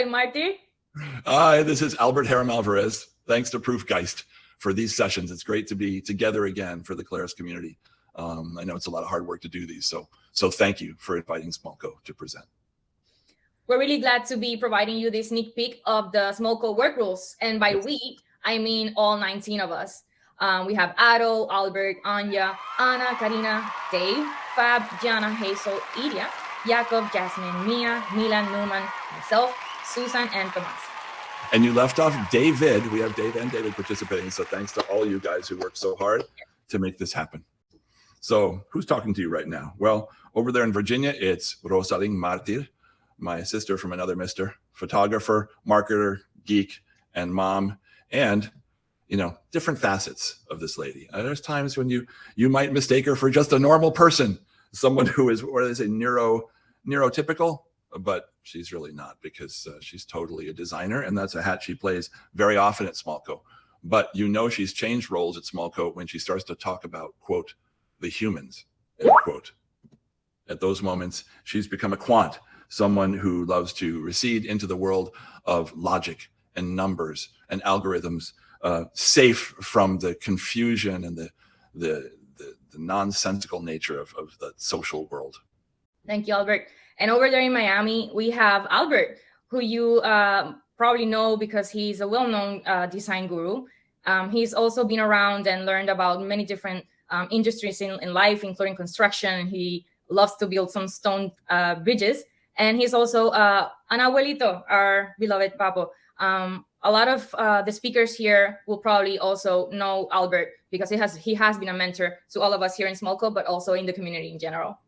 Vitaly Martyr. Hi, this is Albert Haram Alvarez. Thanks to Proofgeist for these sessions. It's great to be together again for the Claris community. I know it's a lot of hard work to do these, so thank you for inviting SmallCo to present. We're really glad to be providing you this sneak peek of the SmallCo work rules. And by we, I mean all 19 of us. We have Ado, Albert, Anya, Anna, Karina, Dave, Fab, Gianna, Hazel, Iria, Jakob, Jasmine, Mia, Milan, Newman, myself, Susan, and Tomas. And you left off David. We have Dave and David participating. So thanks to all you guys who worked so hard to make this happen. So who's talking to you right now? Well, over there in Virginia, it's Rosalind Martir, my sister from another mister, photographer, marketer, geek, and mom, and different facets of this lady. There's times when you might mistake her for just a normal person, someone who is, what do they say, neurotypical, but she's really not, because she's totally a designer, and that's a hat she plays very often at SmallCo. But she's changed roles at SmallCo when she starts to talk about, quote, the humans, end quote. At those moments, she's become a quant, someone who loves to recede into the world of logic and numbers and algorithms, safe from the confusion and the nonsensical nature of the social world. Thank you, Albert. And over there in Miami, we have Albert, who you probably know because he's a well-known design guru. He's also been around and learned about many different industries in life, including construction. He loves to build some stone bridges. And he's also an abuelito, our beloved Papo. A lot of the speakers here will probably also know Albert because he has been a mentor to all of us here in SmallCo, but also in the community in general.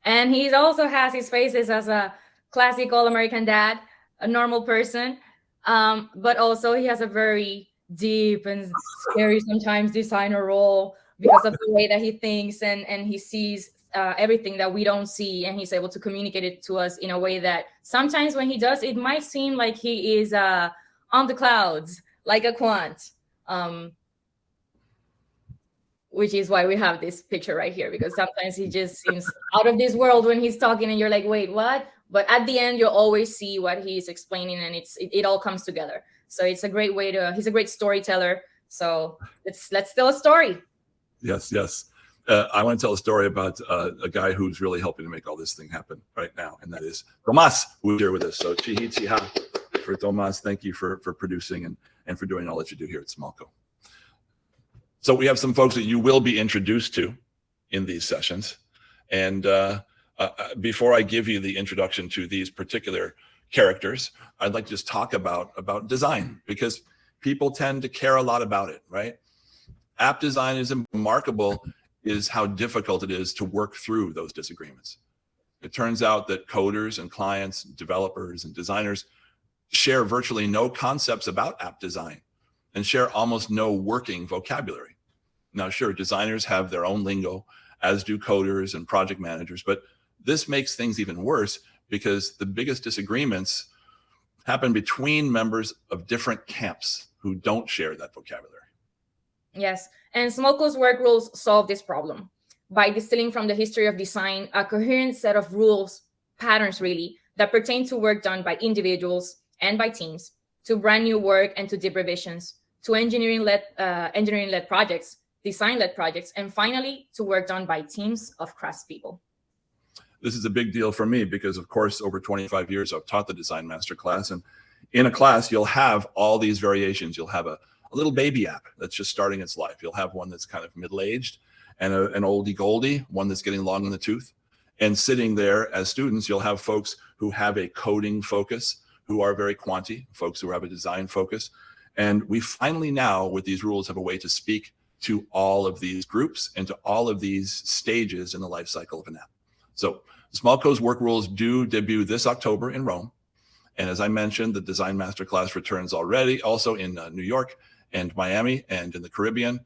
And he also has his faces as a classic all-American dad, a normal person, but also he has a very deep and scary sometimes designer role because of the way that he thinks and he sees everything that we don't see, and he's able to communicate it to us in a way that sometimes when he does, it might seem like he is on the clouds, like a quant. Which is why we have this picture right here, because sometimes he just seems out of this world when he's talking and you're like, wait, what? But at the end, you'll always see what he's explaining, and it all comes together. So it's a great way he's a great storyteller. So let's tell a story. Yes. I want to tell a story about a guy who's really helping to make all this thing happen right now, and that is Tomas, who's here with us. So chihi chiha for Tomas. Thank you for producing and for doing all that you do here at SmallCo. So we have some folks that you will be introduced to in these sessions. And before I give you the introduction to these particular characters, I'd like to just talk about design, because people tend to care a lot about it, right? App design is remarkable, is how difficult it is to work through those disagreements. It turns out that coders and clients, developers and designers share virtually no concepts about app design and share almost no working vocabulary. Now, sure, designers have their own lingo, as do coders and project managers, but this makes things even worse because the biggest disagreements happen between members of different camps who don't share that vocabulary. Yes, and SmallCo's work rules solve this problem by distilling from the history of design a coherent set of rules, patterns really, that pertain to work done by individuals and by teams, to brand new work and to deep revisions, to engineering-led projects, design-led projects, and finally, to work done by teams of craftspeople. This is a big deal for me because, of course, over 25 years, I've taught the Design Master class. And in a class, you'll have all these variations. You'll have a little baby app that's just starting its life. You'll have one that's kind of middle-aged and an oldie goldie, one that's getting long in the tooth. And sitting there as students, you'll have folks who have a coding focus, who are very quanty, folks who have a design focus. And we finally now, with these rules, have a way to speak to all of these groups and to all of these stages in the life cycle of an app. So SmallCo's work rules do debut this October in Rome. And as I mentioned, the Design Masterclass returns already, also in New York and Miami and in the Caribbean.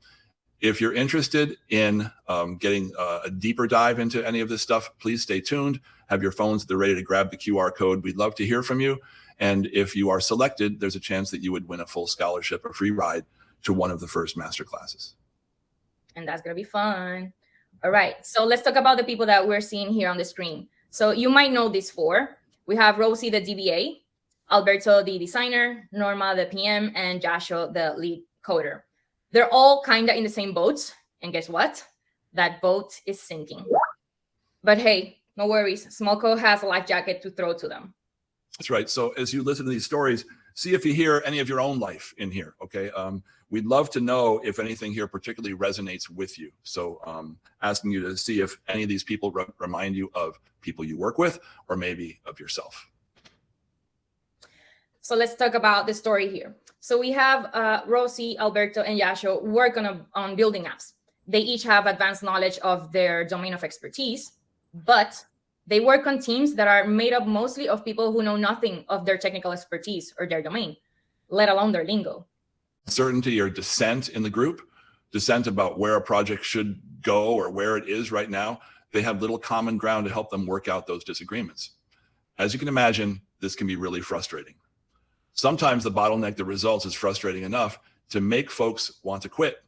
If you're interested in getting a deeper dive into any of this stuff, please stay tuned. Have your phones, they're ready to grab the QR code. We'd love to hear from you. And if you are selected, there's a chance that you would win a full scholarship, a free ride to one of the first master classes. And that's going to be fun. All right. So let's talk about the people that we're seeing here on the screen. So you might know these four. We have Rosie, the DBA, Alberto, the designer, Norma, the PM, and Jasho, the lead coder. They're all kind of in the same boat. And guess what? That boat is sinking. But hey, no worries. SmallCo has a life jacket to throw to them. That's right. So as you listen to these stories, see if you hear any of your own life in here. Okay. We'd love to know if anything here particularly resonates with you. So asking you to see if any of these people remind you of people you work with, or maybe of yourself. So let's talk about the story here. So we have Rosie, Alberto, and Yasho work on building apps. They each have advanced knowledge of their domain of expertise, but they work on teams that are made up mostly of people who know nothing of their technical expertise or their domain, let alone their lingo. Certainty or dissent in the group, dissent about where a project should go or where it is right now. They have little common ground to help them work out those disagreements. As you can imagine, this can be really frustrating. Sometimes the bottleneck that results is frustrating enough to make folks want to quit.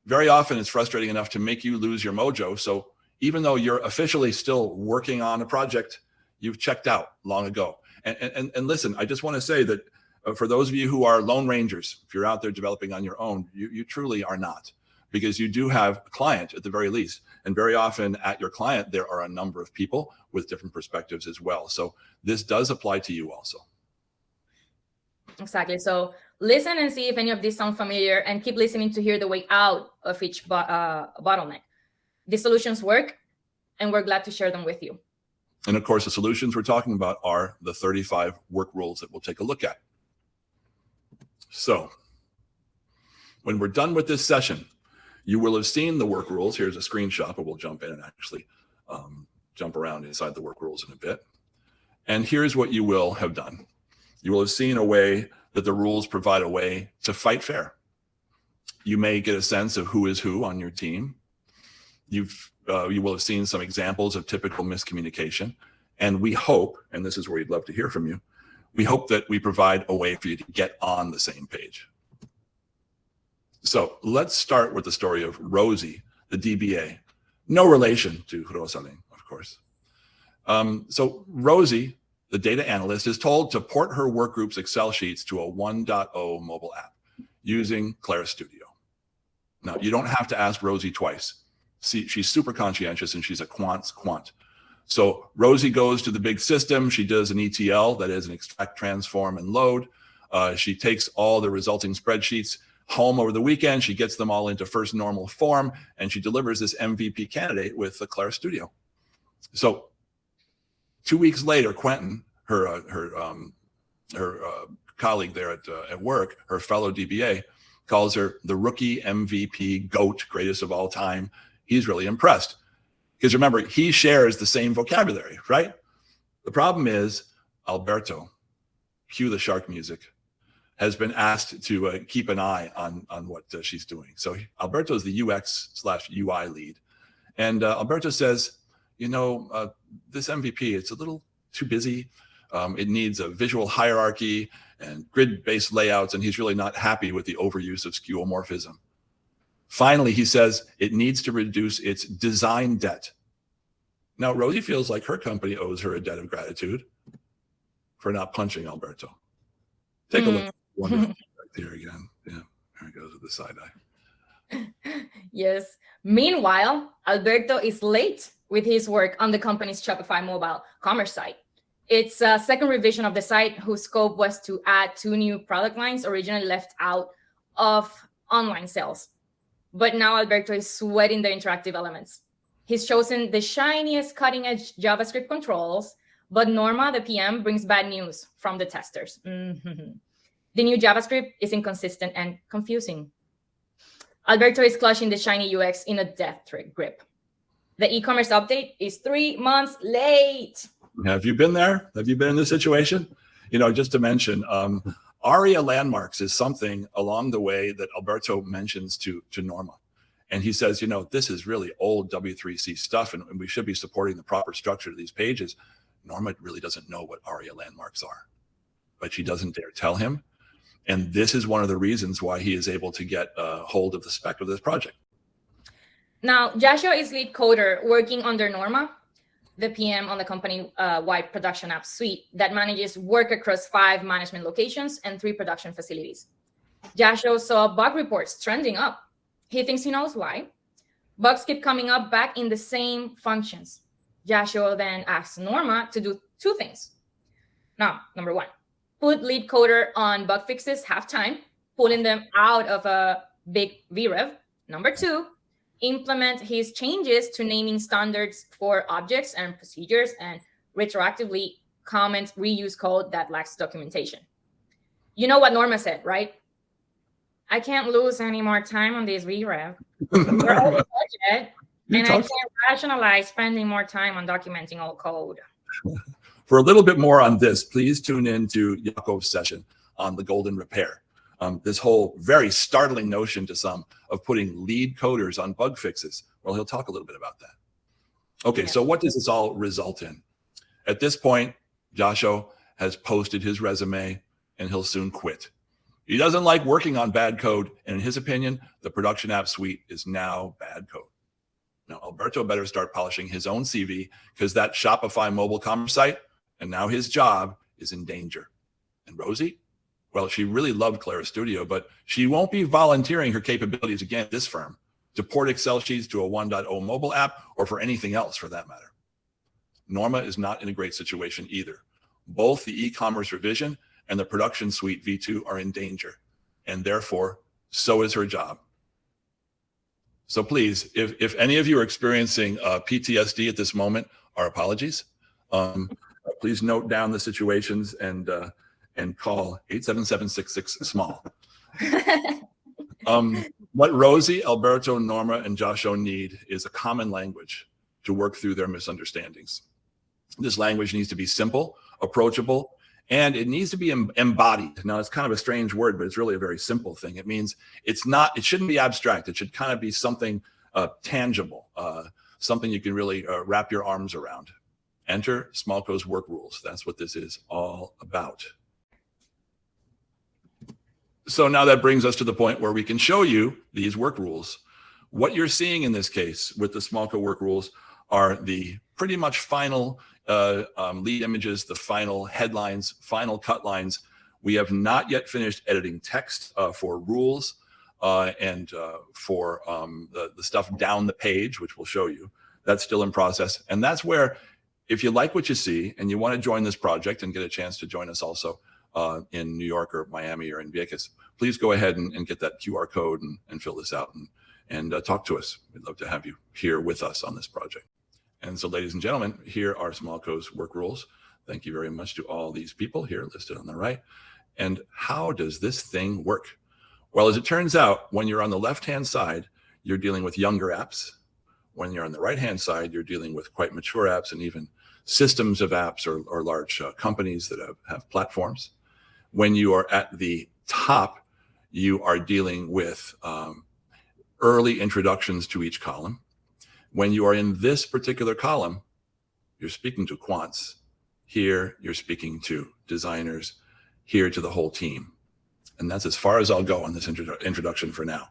Very often it's frustrating enough to make you lose your mojo. So even though you're officially still working on a project, you've checked out long ago. And listen, I just want to say that for those of you who are lone rangers, if you're out there developing on your own, you truly are not, because you do have a client at the very least. And very often at your client, there are a number of people with different perspectives as well. So this does apply to you also. Exactly. So listen and see if any of these sound familiar, and keep listening to hear the way out of each bottleneck. The solutions work, and we're glad to share them with you. And of course, the solutions we're talking about are the 35 work rules that we'll take a look at. So when we're done with this session, you will have seen the work rules. Here's a screenshot, but we'll jump in and actually jump around inside the work rules in a bit. And here's what you will have done. You will have seen a way that the rules provide a way to fight fair. You may get a sense of who is who on your team. You will have seen some examples of typical miscommunication. And we hope, and this is where we'd love to hear from you, we hope that we provide a way for you to get on the same page. So let's start with the story of Rosie, the DBA. No relation to Rosaling, of course. So Rosie, the data analyst, is told to port her workgroup's Excel sheets to a 1.0 mobile app using Clara Studio. Now, you don't have to ask Rosie twice. See, she's super conscientious and she's a quant's quant. So Rosie goes to the big system. She does an ETL, that is an extract, transform, and load. She takes all the resulting spreadsheets home over the weekend. She gets them all into first normal form, and she delivers this MVP candidate with the Clara Studio. So 2 weeks later, Quentin, her colleague there at work, her fellow DBA, calls her the rookie MVP GOAT, greatest of all time. He's really impressed because remember, he shares the same vocabulary, right? The problem is Alberto, cue the shark music, has been asked to keep an eye on what she's doing. So Alberto is the UX/UI lead. And Alberto says, you know, this MVP, it's a little too busy. It needs a visual hierarchy and grid-based layouts, and he's really not happy with the overuse of skeuomorphism. Finally, he says it needs to reduce its design debt. Now, Rosie feels like her company owes her a debt of gratitude for not punching Alberto. Take a look. Wonderful here again. Yeah, there it goes with the side eye. Yes. Meanwhile, Alberto is late with his work on the company's Shopify mobile commerce site. It's a second revision of the site whose scope was to add 2 new product lines originally left out of online sales. But now Alberto is sweating the interactive elements. He's chosen the shiniest cutting-edge JavaScript controls, but Norma, the PM, brings bad news from the testers. The new JavaScript is inconsistent and confusing. Alberto is clutching the shiny UX in a death grip. The e-commerce update is 3 months late. Have you been there? Have you been in this situation? You know, just to mention, ARIA landmarks is something along the way that Alberto mentions to Norma. And he says, you know, this is really old W3C stuff, and we should be supporting the proper structure of these pages. Norma really doesn't know what ARIA landmarks are, but she doesn't dare tell him. And this is one of the reasons why he is able to get a hold of the spec of this project. Now, Joshua is lead coder working under Norma. the PM on the company-wide production app suite that manages work across 5 management locations and 3 production facilities. Jasho saw bug reports trending up. He thinks he knows why. Bugs keep coming up back in the same functions. Jasho then asks Norma to do 2 things. Now, number 1, put lead coder on bug fixes half time, pulling them out of a big VREV. Number 2, implement his changes to naming standards for objects and procedures and retroactively comment reuse code that lacks documentation. You know what Norma said, right? I can't lose any more time on this VREV. We're over budget, and I can't rationalize spending more time on documenting all code. For a little bit more on this, please tune in to Yakov's session on the golden repair. This whole very startling notion to some of putting lead coders on bug fixes. Well, he'll talk a little bit about that. Okay, so what does this all result in? At this point, Jasho has posted his resume and he'll soon quit. He doesn't like working on bad code, and in his opinion, the production app suite is now bad code. Now, Alberto better start polishing his own CV because that Shopify mobile commerce site, and now his job is in danger. And Rosie? Well, she really loved Clara Studio, but she won't be volunteering her capabilities again at this firm to port Excel sheets to a 1.0 mobile app or for anything else for that matter. Norma is not in a great situation either. Both the e-commerce revision and the production suite V2 are in danger, and therefore, so is her job. So please, if any of you are experiencing PTSD at this moment, our apologies. Please note down the situations and call 877-66-SMALL. What Rosie, Alberto, Norma, and Jasho need is a common language to work through their misunderstandings. This language needs to be simple, approachable, and it needs to be embodied. Now, it's kind of a strange word, but it's really a very simple thing. It means it shouldn't be abstract. It should kind of be something tangible, something you can really wrap your arms around. Enter SmallCo's work rules. That's what this is all about. So now that brings us to the point where we can show you these work rules. What you're seeing in this case with the SmallCo work rules are the pretty much final lead images, the final headlines, final cut lines. We have not yet finished editing text for rules and for the stuff down the page, which we'll show you. That's still in process. And that's where, if you like what you see and you want to join this project and get a chance to join us also in New York or Miami or in Vegas, please go ahead and get that QR code and fill this out and talk to us. We'd love to have you here with us on this project. And so, ladies and gentlemen, here are SmallCo's work rules. Thank you very much to all these people here listed on the right. And how does this thing work? Well, as it turns out, when you're on the left-hand side, you're dealing with younger apps. When you're on the right-hand side, you're dealing with quite mature apps and even systems of apps or large companies that have platforms. When you are at the top, you are dealing with early introductions to each column. When you are in this particular column, you're speaking to quants. Here, you're speaking to designers. Here, to the whole team. And that's as far as I'll go on this introduction for now.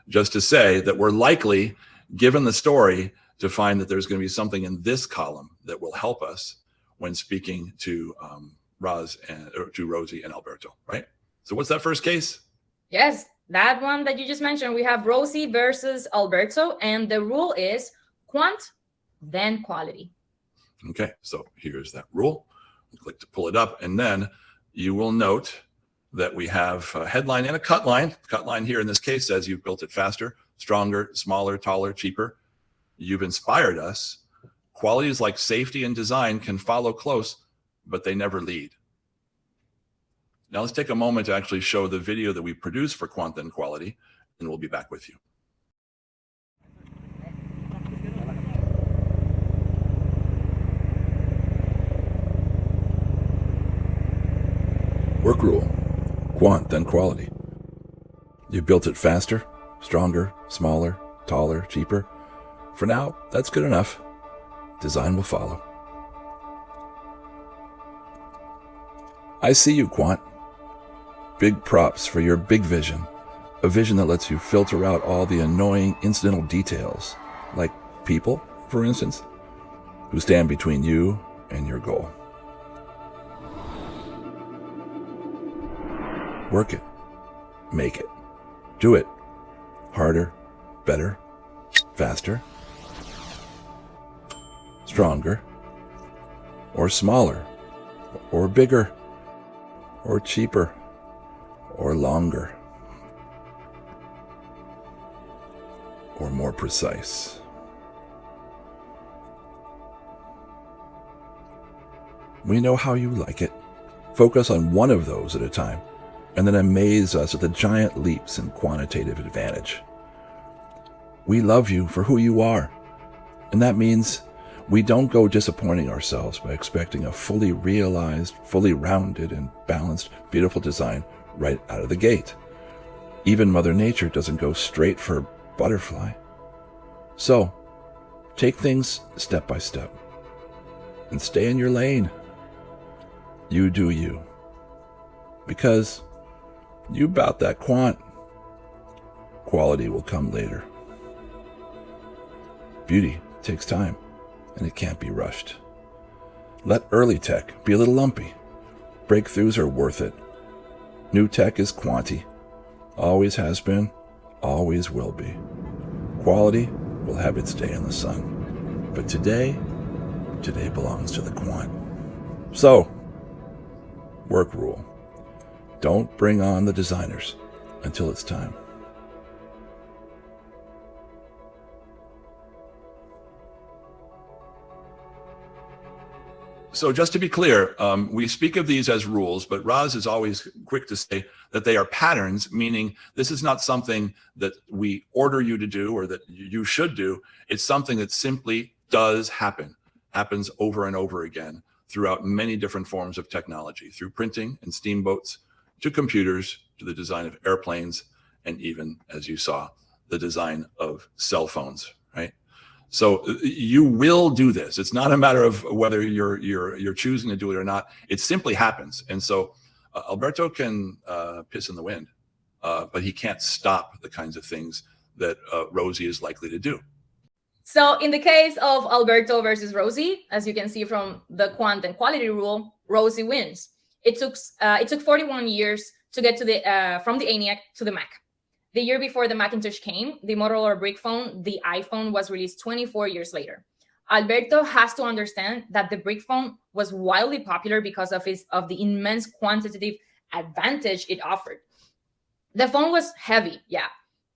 Just to say that we're likely, given the story, to find that there's going to be something in this column that will help us when speaking to to Rosie and Alberto, right? So what's that first case? Yes, that one that you just mentioned. We have Rosie versus Alberto, and the rule is quant, then quality. Okay, so here's that rule. Click to pull it up, and then you will note that we have a headline and a cut line. The cut line here in this case says you've built it faster, stronger, smaller, taller, cheaper. You've inspired us. Qualities like safety and design can follow close, but they never lead. Now let's take a moment to actually show the video that we produced for Quant and Quality, and we'll be back with you. Work rule, quant then quality. You built it faster, stronger, smaller, taller, cheaper. For now, that's good enough. Design will follow. I see you, quant. Big props for your big vision. A vision that lets you filter out all the annoying incidental details, like people, for instance. who stand between you and your goal. Work it. Make it. Do it. Harder, better, faster, stronger, or smaller, or bigger, or cheaper, or longer, or more precise. We know how you like it. Focus on one of those at a time, and then amaze us at the giant leaps in quantitative advantage. We love you for who you are, and that means we don't go disappointing ourselves by expecting a fully realized, fully rounded, and balanced, beautiful design right out of the gate. Even Mother Nature doesn't go straight for butterfly. So, take things step by step, and stay in your lane. You do you. Because you bout that quant. Quality will come later. Beauty takes time, and it can't be rushed. Let early tech be a little lumpy. Breakthroughs are worth it. New tech is quanti. Always has been, always will be. Quality will have its day in the sun. But today belongs to the quant. So, work rule. Don't bring on the designers until it's time. So just to be clear, we speak of these as rules, but Roz is always quick to say that they are patterns, meaning this is not something that we order you to do or that you should do. It's something that simply does happen, happens over and over again throughout many different forms of technology, through printing and steamboats, to computers, to the design of airplanes, and even, as you saw, the design of cell phones, right? So you will do this. It's not a matter of whether you're choosing to do it or not. It simply happens. And so Alberto can piss in the wind, but he can't stop the kinds of things that Rosie is likely to do. So in the case of Alberto versus Rosie, as you can see from the quant and quality rule, Rosie wins. It took 41 years to get to the from the ENIAC to the Mac. The year before the Macintosh came, the Motorola brick phone, the iPhone, was released 24 years later. Alberto has to understand that the brick phone was wildly popular because of the immense quantitative advantage it offered. The phone was heavy, yeah,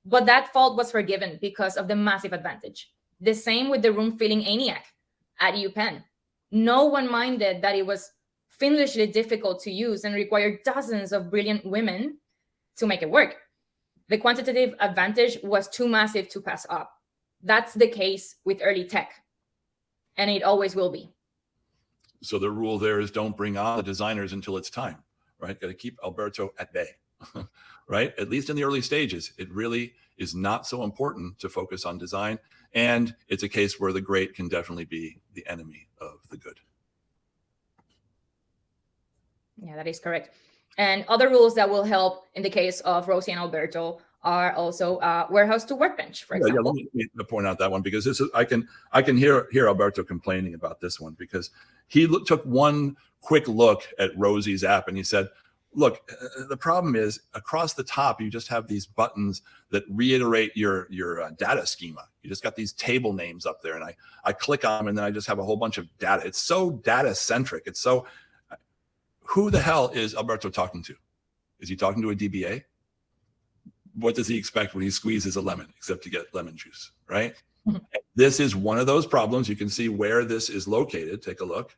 but that fault was forgiven because of the massive advantage. The same with the room-filling ENIAC at UPenn. No one minded that it was fiendishly difficult to use and required dozens of brilliant women to make it work. The quantitative advantage was too massive to pass up. That's the case with early tech, and it always will be. So the rule there is don't bring on the designers until it's time, right? Got to keep Alberto at bay, right? At least in the early stages, it really is not so important to focus on design. And it's a case where the great can definitely be the enemy of the good. Yeah, that is correct. And other rules that will help in the case of Rosie and Alberto are also warehouse to workbench, for example. Yeah, let me point out that one, because this is I can hear Alberto complaining about this one, because he took one quick look at Rosie's app and he said, look, the problem is across the top, you just have these buttons that reiterate your data schema. You just got these table names up there, and I click on them, and then I just have a whole bunch of data. It's so data centric. It's so, who the hell is Alberto talking to? Is he talking to a DBA? What does he expect when he squeezes a lemon, except to get lemon juice, right? This is one of those problems. You can see where this is located. Take a look.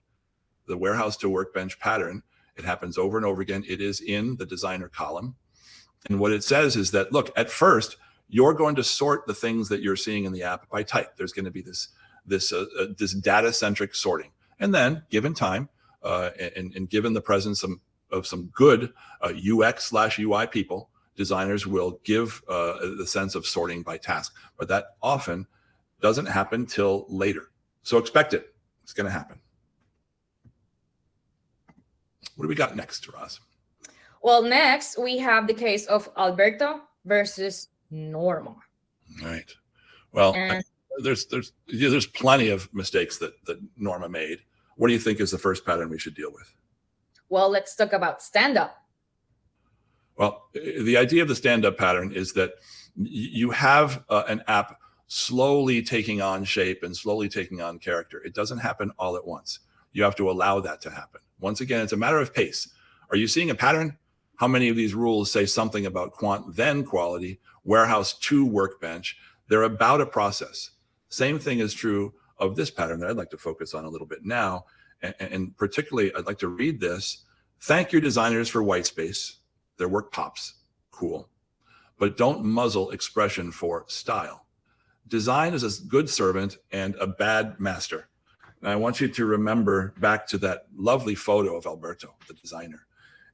The warehouse to workbench pattern. It happens over and over again. It is in the designer column. And what it says is that, look, at first, you're going to sort the things that you're seeing in the app by type. There's going to be this data-centric sorting. And then, given time, and given the presence of some good UX/UI people, designers will give the sense of sorting by task. But that often doesn't happen till later. So expect it. It's going to happen. What do we got next, Roz? Well, next we have the case of Alberto versus Norma. All right. Well, there's plenty of mistakes that Norma made. What do you think is the first pattern we should deal with? Well, let's talk about stand-up. Well, the idea of the stand-up pattern is that you have an app slowly taking on shape and slowly taking on character. It doesn't happen all at once. You have to allow that to happen. Once again, it's a matter of pace. Are you seeing a pattern? How many of these rules say something about quant, then quality, warehouse to workbench? They're about a process. Same thing is true of this pattern that I'd like to focus on a little bit now. And particularly, I'd like to read this. Thank your designers for white space. Their work pops. Cool. But don't muzzle expression for style. Design is a good servant and a bad master. And I want you to remember back to that lovely photo of Alberto, the designer,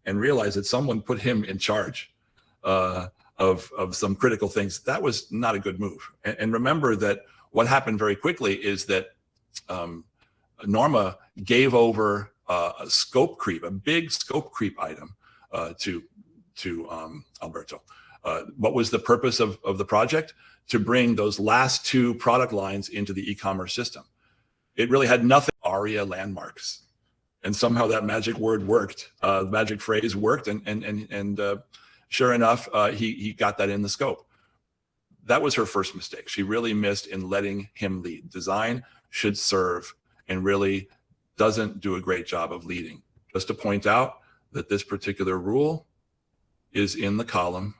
and realize that someone put him in charge of some critical things. That was not a good move. And remember that what happened very quickly is that Norma gave over a scope creep, a big scope creep item to Alberto. What was the purpose of the project? To bring those last two product lines into the e-commerce system. It really had nothing, ARIA landmarks. And somehow that magic word worked, the magic phrase worked, and sure enough, he got that in the scope. That was her first mistake. She really missed in letting him lead. Design should serve and really doesn't do a great job of leading. Just to point out that this particular rule is in the column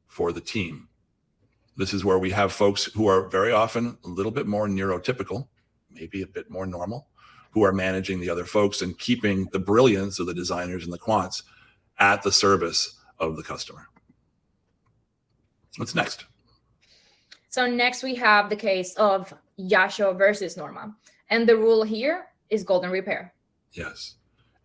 for the team. This is where we have folks who are very often a little bit more neurotypical, maybe a bit more normal, who are managing the other folks and keeping the brilliance of the designers and the quants at the service of the customer. What's next? So next we have the case of Yasho versus Norma. And the rule here is golden repair. Yes.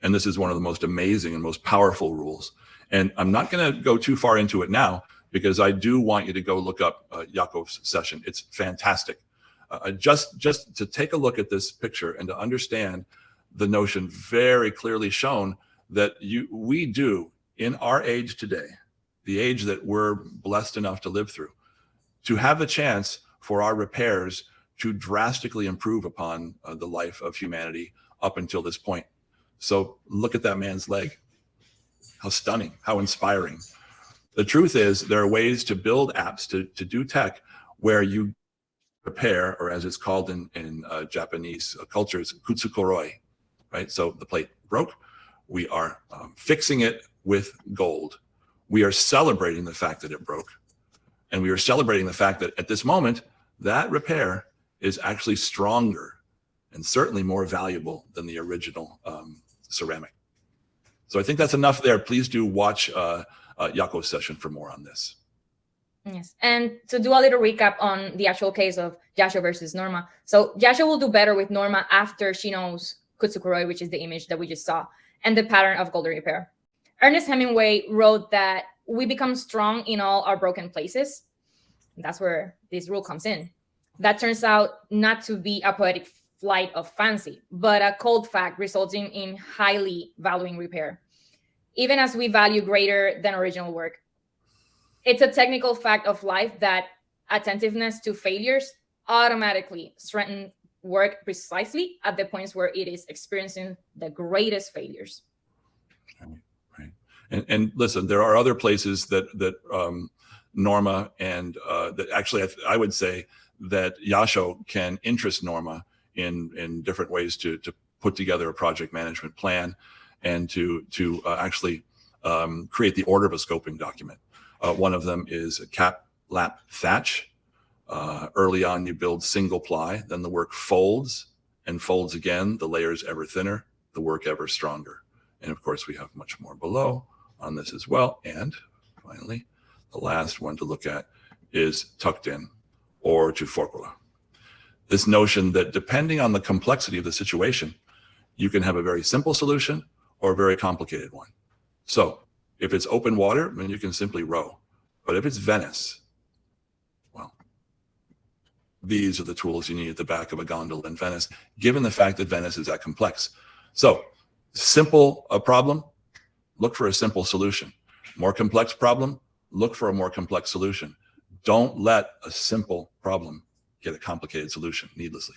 And this is one of the most amazing and most powerful rules. And I'm not going to go too far into it now, because I do want you to go look up Jako's session. It's fantastic. Just to take a look at this picture and to understand the notion very clearly shown that we do in our age today, the age that we're blessed enough to live through, to have the chance for our repairs to drastically improve upon the life of humanity up until this point. So look at that man's leg. How stunning, how inspiring. The truth is there are ways to build apps, to do tech where you repair, or as it's called in Japanese cultures, kutsukoroi, right? So the plate broke. We are fixing it with gold. We are celebrating the fact that it broke. And we are celebrating the fact that at this moment, that repair is actually stronger and certainly more valuable than the original ceramic. So I think that's enough there. Please do watch Jako's session for more on this. Yes, and to do a little recap on the actual case of Yasho versus Norma. So Yasho will do better with Norma after she knows kutsukuroi, which is the image that we just saw, and the pattern of golden repair. Ernest Hemingway wrote that we become strong in all our broken places. That's where this rule comes in. That turns out not to be a poetic flight of fancy, but a cold fact resulting in highly valuing repair, even as we value greater than original work. It's a technical fact of life that attentiveness to failures automatically strengthens work precisely at the points where it is experiencing the greatest failures. Right. And listen, there are other places that Norma and that actually I would say that Yasho can interest Norma in different ways to put together a project management plan and to actually create the order of a scoping document. One of them is a cap, lap, thatch. Early on, you build single ply, then the work folds and folds again, the layers ever thinner, the work ever stronger. And of course, we have much more below on this as well. And finally, the last one to look at is tucked in or to forcola. This notion that depending on the complexity of the situation, you can have a very simple solution or a very complicated one. So if it's open water, then you can simply row. But if it's Venice, well, these are the tools you need at the back of a gondola in Venice, given the fact that Venice is that complex. So simple problem, look for a simple solution. More complex problem, look for a more complex solution. Don't let a simple problem get a complicated solution needlessly.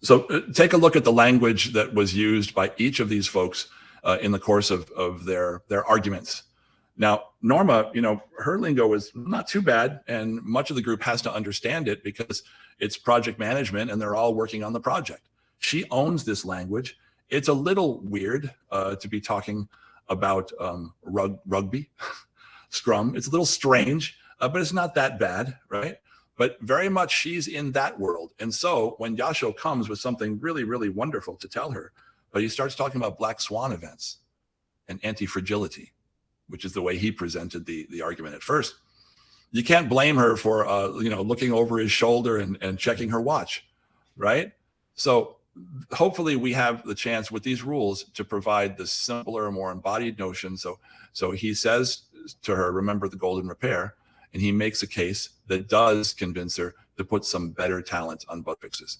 So take a look at the language that was used by each of these folks in the course of their arguments. Now, Norma, her lingo was not too bad, and much of the group has to understand it because it's project management and they're all working on the project. She owns this language. It's a little weird to be talking about rugby, scrum. It's a little strange, but it's not that bad, right? But very much she's in that world. And so when Yasho comes with something really, really wonderful to tell her, but he starts talking about black swan events and anti-fragility, which is the way he presented the argument at first. You can't blame her for looking over his shoulder and checking her watch, right? So hopefully we have the chance with these rules to provide the simpler, more embodied notion. So he says to her, remember the golden repair, and he makes a case that does convince her to put some better talent on bug fixes.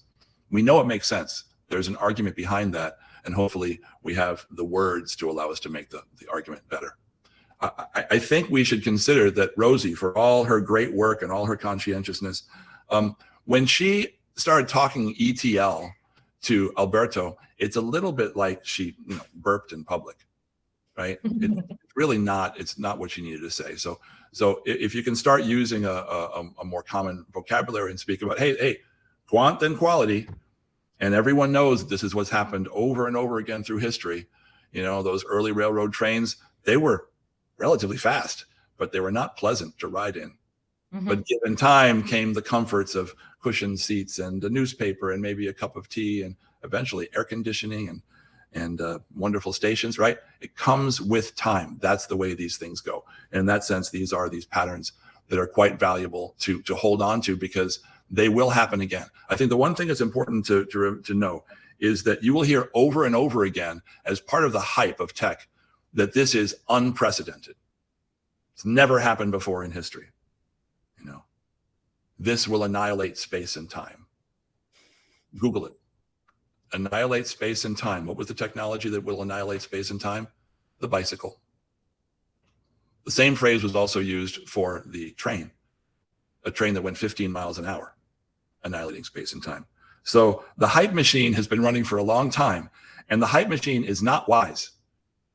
We know it makes sense. There's an argument behind that, and hopefully we have the words to allow us to make the argument better. I think we should consider that Rosie, for all her great work and all her conscientiousness, when she started talking ETL to Alberto, it's a little bit like she burped in public, right? It's really not, it's not what she needed to say. So if you can start using a more common vocabulary and speak about, hey, quant and quality, and everyone knows that this is what's happened over and over again through history. Those early railroad trains, they were relatively fast, but they were not pleasant to ride in. Mm-hmm. But given time came the comforts of cushioned seats and a newspaper and maybe a cup of tea and eventually air conditioning and wonderful stations, right? It comes with time. That's the way these things go. And in that sense, these are these patterns that are quite valuable to hold on to because they will happen again. I think the one thing that's important to know is that you will hear over and over again as part of the hype of tech that this is unprecedented. It's never happened before in history. This will annihilate space and time. Google it. Annihilate space and time. What was the technology that will annihilate space and time? The bicycle. The same phrase was also used for the train, a train that went 15 miles an hour, annihilating space and time. So the hype machine has been running for a long time, and the hype machine is not wise.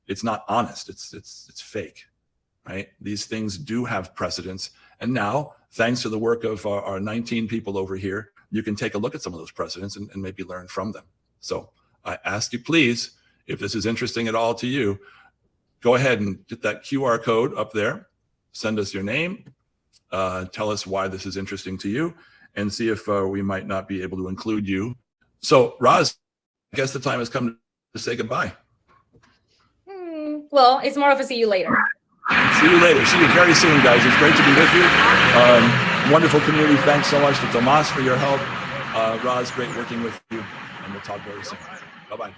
It's not honest. It's fake, right? These things do have precedence. And now, thanks to the work of our 19 people over here, you can take a look at some of those precedents and maybe learn from them. So I ask you, please, if this is interesting at all to you, go ahead and get that QR code up there, send us your name, tell us why this is interesting to you, and see if we might not be able to include you. So Roz, I guess the time has come to say goodbye. Well, it's more of a see you later. See you later. See you very soon, guys. It's great to be with you. Wonderful community. Thanks so much to Tomas for your help. Roz, great working with you. And we'll talk very soon. Bye-bye.